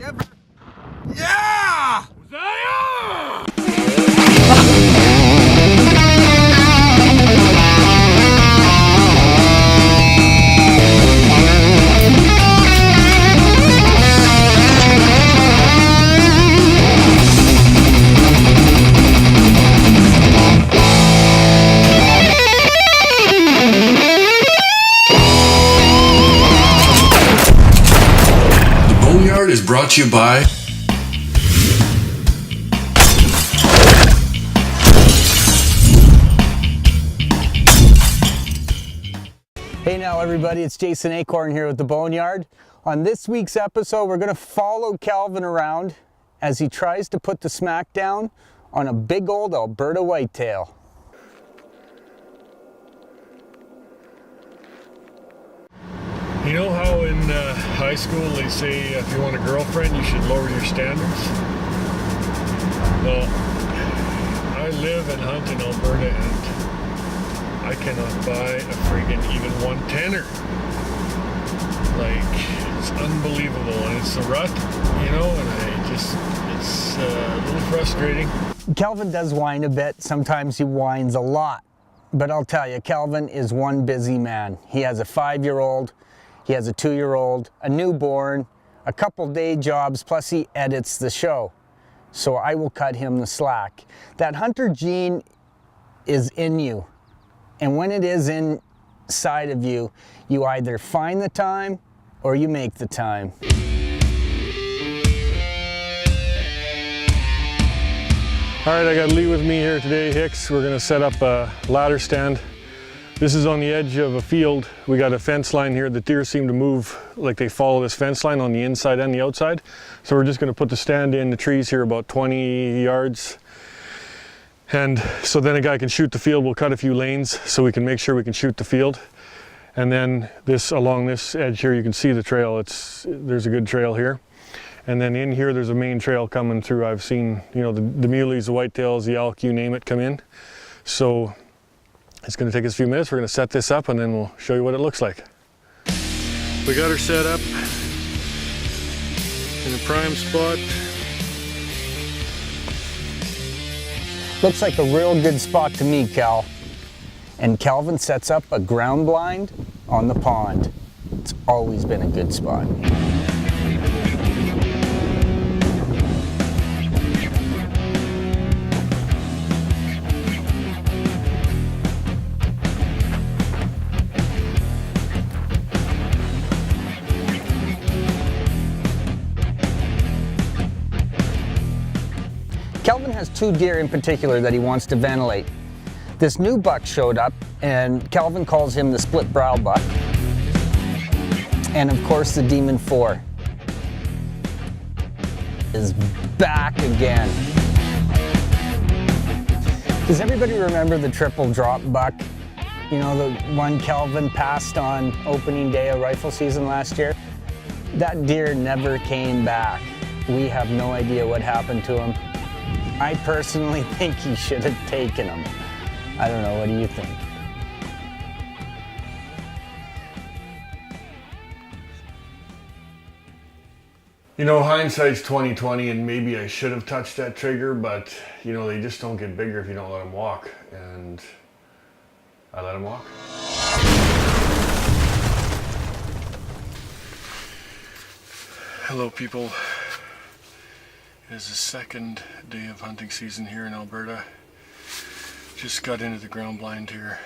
ever. Yeah! Boneyard is brought to you by Hey now everybody, it's Jason Acorn here with the Boneyard. On this week's episode, we're going to follow Calvin around as he tries to put the smack down on a big old Alberta whitetail. You know how in high school they say if you want a girlfriend you should lower your standards? Well, I live and hunt in Alberta and I cannot buy a friggin' even 110er. Like, it's unbelievable, and it's a rut, you know, and it's a little frustrating. Calvin does whine a bit, sometimes he whines a lot. But I'll tell you, Calvin is one busy man. He has a 5-year-old, he has a 2-year-old, a newborn, a couple day jobs, plus he edits the show. So I will cut him the slack. That hunter gene is in you. And when it is inside of you, you either find the time or you make the time. All right, I got Lee with me here today, Hicks. We're gonna set up a ladder stand. This is on the edge of a field. We got a fence line here. The deer seem to move like they follow this fence line on the inside and the outside. So we're just gonna put the stand in the trees here about 20 yards. And so then a guy can shoot the field. We'll cut a few lanes so we can make sure we can shoot the field. And then along this edge here, you can see the trail. There's a good trail here. And then in here, there's a main trail coming through. I've seen, you know, the muleys, the whitetails, the elk, you name it, come in. So it's gonna take us a few minutes. We're gonna set this up and then we'll show you what it looks like. We got her set up in a prime spot. Looks like a real good spot to me, Cal. And Calvin sets up a ground blind on the pond. It's always been a good spot. Calvin has 2 deer in particular that he wants to ventilate. This new buck showed up, and Calvin calls him the split brow buck. And of course the Demon 4 is back again. Does everybody remember the triple drop buck? You know, the one Calvin passed on opening day of rifle season last year? That deer never came back. We have no idea what happened to him. I personally think he should have taken him. I don't know, what do you think? You know, hindsight's 20/20, and maybe I should have touched that trigger, but you know, they just don't get bigger if you don't let them walk, and I let them walk. Hello people. It is the second day of hunting season here in Alberta. Just got into the ground blind here,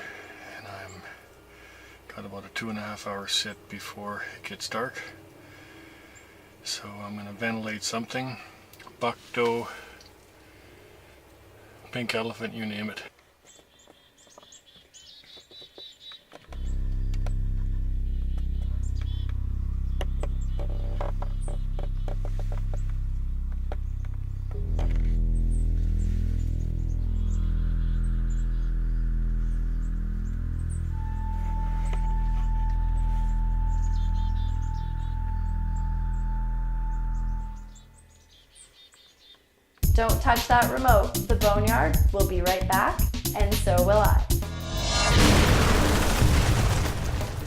and I'm got about a 2.5 hour sit before it gets dark. So I'm going to ventilate something. Buck, doe, pink elephant, you name it. Don't touch that remote. The Boneyard will be right back, and so will I.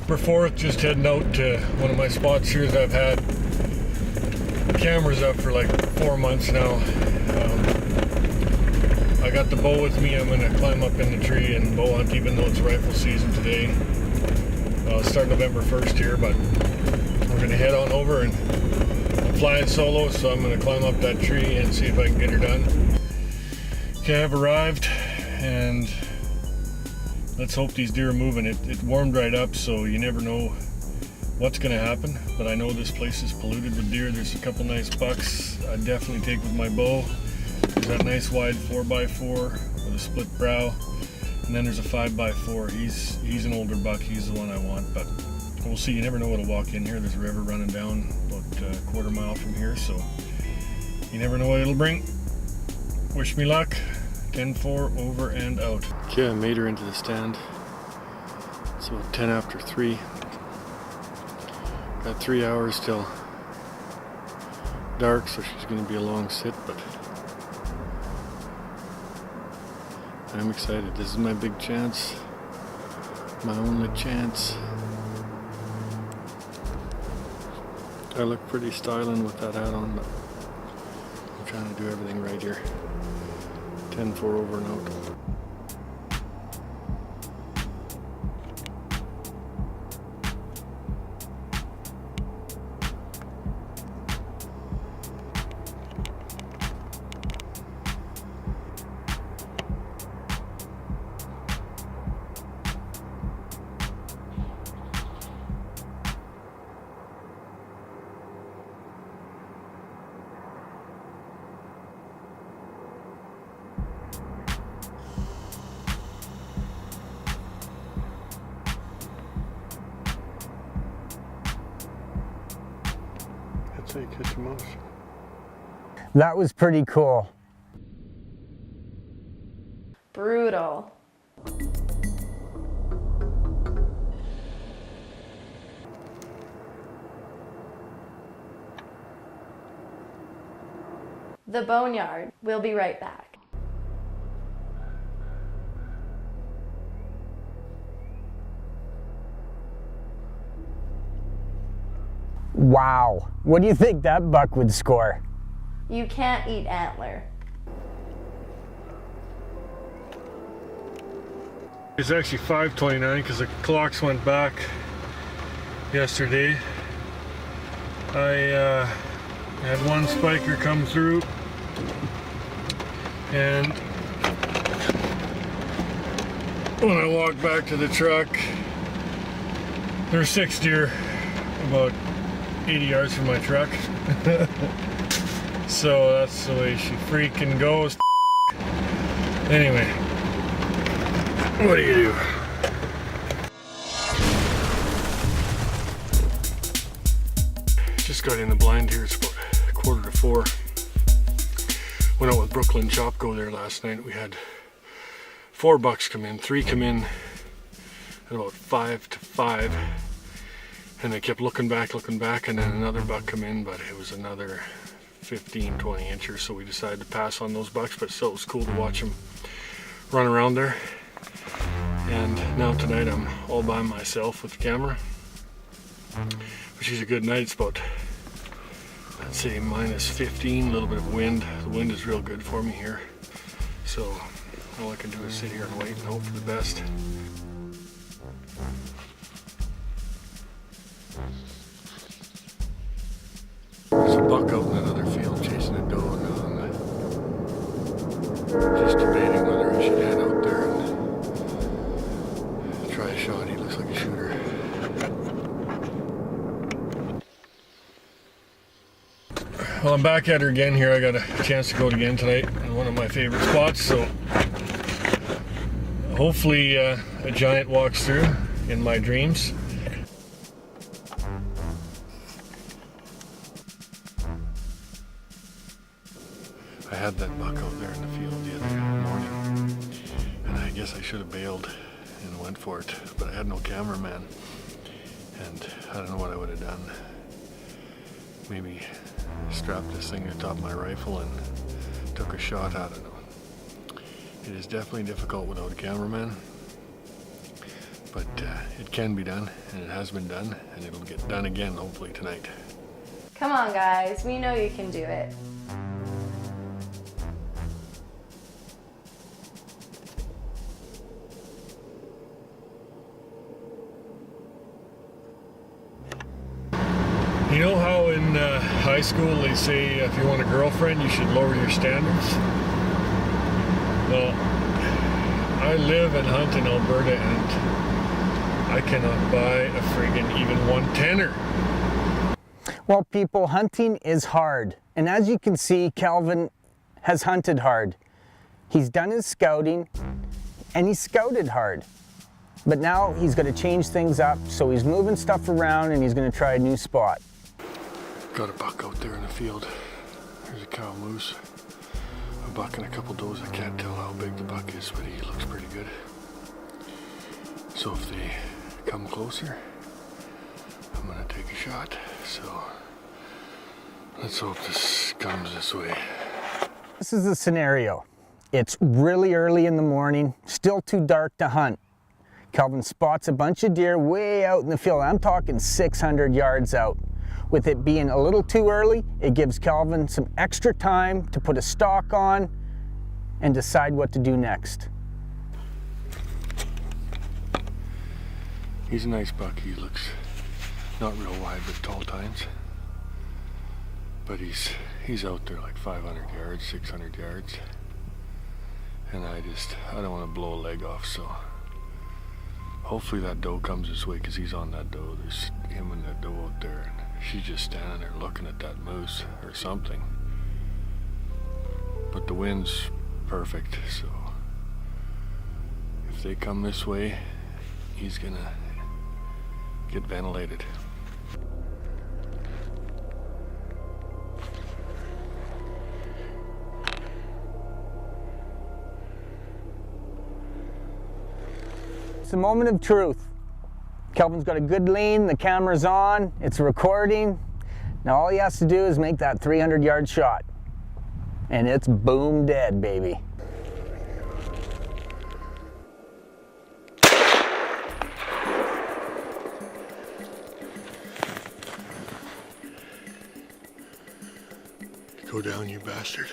We're 4th, just heading out to one of my spots here that I've had camera's up for like 4 months now. I got the bow with me. I'm gonna climb up in the tree and bow hunt, even though it's rifle season today. Start November 1st here, but we're gonna head on over, and I'm flying solo, so I'm gonna climb up that tree and see if I can get her done. Okay, I've arrived, and let's hope these deer are moving. It warmed right up, so you never know what's gonna happen, but I know this place is polluted with deer. There's a couple nice bucks I'd definitely take with my bow. There's that nice wide 4x4 with a split brow, and then there's a 5x4. He's an older buck. He's the one I want, but we'll see. You never know what'll walk in here. There's a river running down about a quarter mile from here, so you never know what it'll bring. Wish me luck. 10-4 over and out. Okay, I made her into the stand. It's about 10 after 3. Got 3 hours till dark, so she's going to be a long sit, but I'm excited. This is my big chance. My only chance. I look pretty styling with that hat on, but I'm trying to do everything right here. 10-4 over and out. That's how you catch a mouse. That was pretty cool. Brutal. The Boneyard. We'll be right back. Wow. What do you think that buck would score? You can't eat antler. It's actually 5:29 because the clocks went back yesterday. I had one spiker come through, and when I walked back to the truck, there's 6 deer about 80 yards from my truck. So that's the way she freaking goes. Anyway, what do you do? Just got in the blind here. It's about 3:45. Went out with Brooklyn Chopco there last night. We had 4 bucks come in. 3 come in at about 5 to 5. And they kept looking back, and then another buck come in, but it was another 15, 20 inches, so we decided to pass on those bucks, but still it was cool to watch them run around there. And now tonight I'm all by myself with the camera, which is a good night. It's about, I'd say, minus 15, a little bit of wind. The wind is real good for me here, so all I can do is sit here and wait and hope for the best. There's a buck out in another field chasing a doe, and just debating whether I should head out there and try a shot. He looks like a shooter. Well, I'm back at her again here. I got a chance to go out again tonight in one of my favorite spots, so hopefully a giant walks through in my dreams. I had that buck out there in the field the other morning, and I guess I should have bailed and went for it, but I had no cameraman, and I don't know what I would have done. Maybe strapped this thing to the top of my rifle and took a shot at it. It is definitely difficult without a cameraman, but it can be done, and it has been done, and it'll get done again hopefully tonight. Come on, guys. We know you can do it. You know how in high school they say if you want a girlfriend, you should lower your standards? Well, I live and hunt in Alberta and I cannot buy a friggin' even 110er. Well, people, hunting is hard. And as you can see, Calvin has hunted hard. He's done his scouting and he's scouted hard. But now he's going to change things up, so he's moving stuff around and he's going to try a new spot. Got a buck out there in the field. There's a cow moose. A buck and a couple does. I can't tell how big the buck is, but he looks pretty good. So if they come closer, I'm gonna take a shot. So let's hope this comes this way. This is the scenario. It's really early in the morning, still too dark to hunt. Calvin spots a bunch of deer way out in the field. I'm talking 600 yards out. With it being a little too early, it gives Calvin some extra time to put a stalk on and decide what to do next. He's a nice buck. He looks not real wide, but tall tines. But he's out there like 500 yards, 600 yards. And I don't want to blow a leg off, so hopefully that doe comes this way because he's on that doe. There's him and that doe out there. And she's just standing there looking at that moose or something. But the wind's perfect, so if they come this way, he's gonna get ventilated. It's a moment of truth. Calvin's got a good lean, the camera's on, it's recording. Now all he has to do is make that 300-yard shot. And it's boom dead, baby. Go down, you bastard.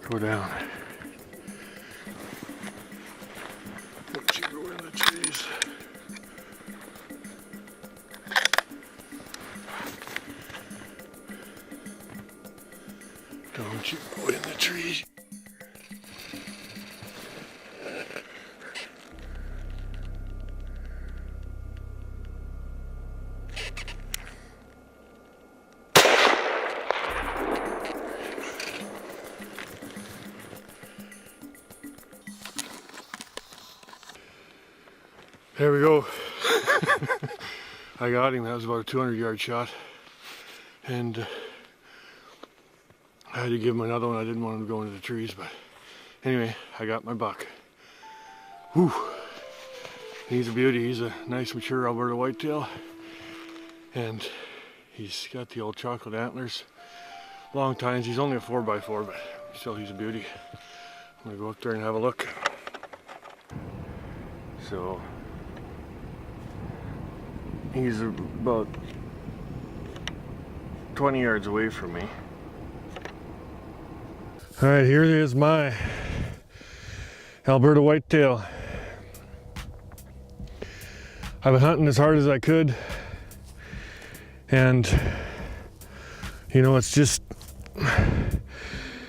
Go down. Don't you go in the trees. Don't you go in the trees. There we go. I got him. That was about a 200-yard shot. And I had to give him another one. I didn't want him to go into the trees, but anyway, I got my buck. Whew. He's a beauty. He's a nice mature Alberta whitetail. And he's got the old chocolate antlers. Long tines. He's only a 4x4, but still he's a beauty. I'm gonna go up there and have a look. So he's about 20 yards away from me. All right, here is my Alberta whitetail. I've been hunting as hard as I could, and you know, it's just,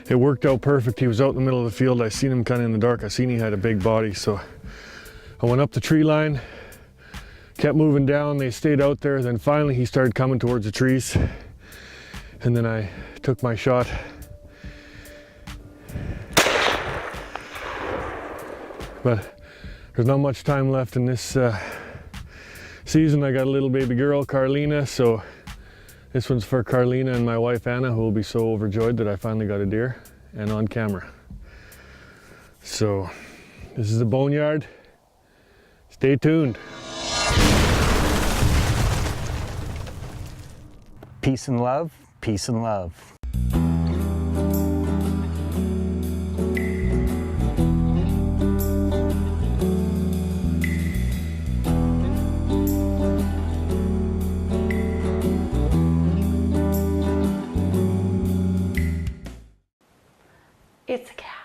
it worked out perfect. He was out in the middle of the field. I seen him kind of in the dark. I seen he had a big body, so I went up the tree line, kept moving down. They stayed out there. Then finally he started coming towards the trees, and then I took my shot. But there's not much time left in this season. I got a little baby girl, Carlina, so this one's for Carlina and my wife Anna, who will be so overjoyed that I finally got a deer and on camera. So this is the Boneyard. Stay tuned. Peace and love Peace and love. It's a cat.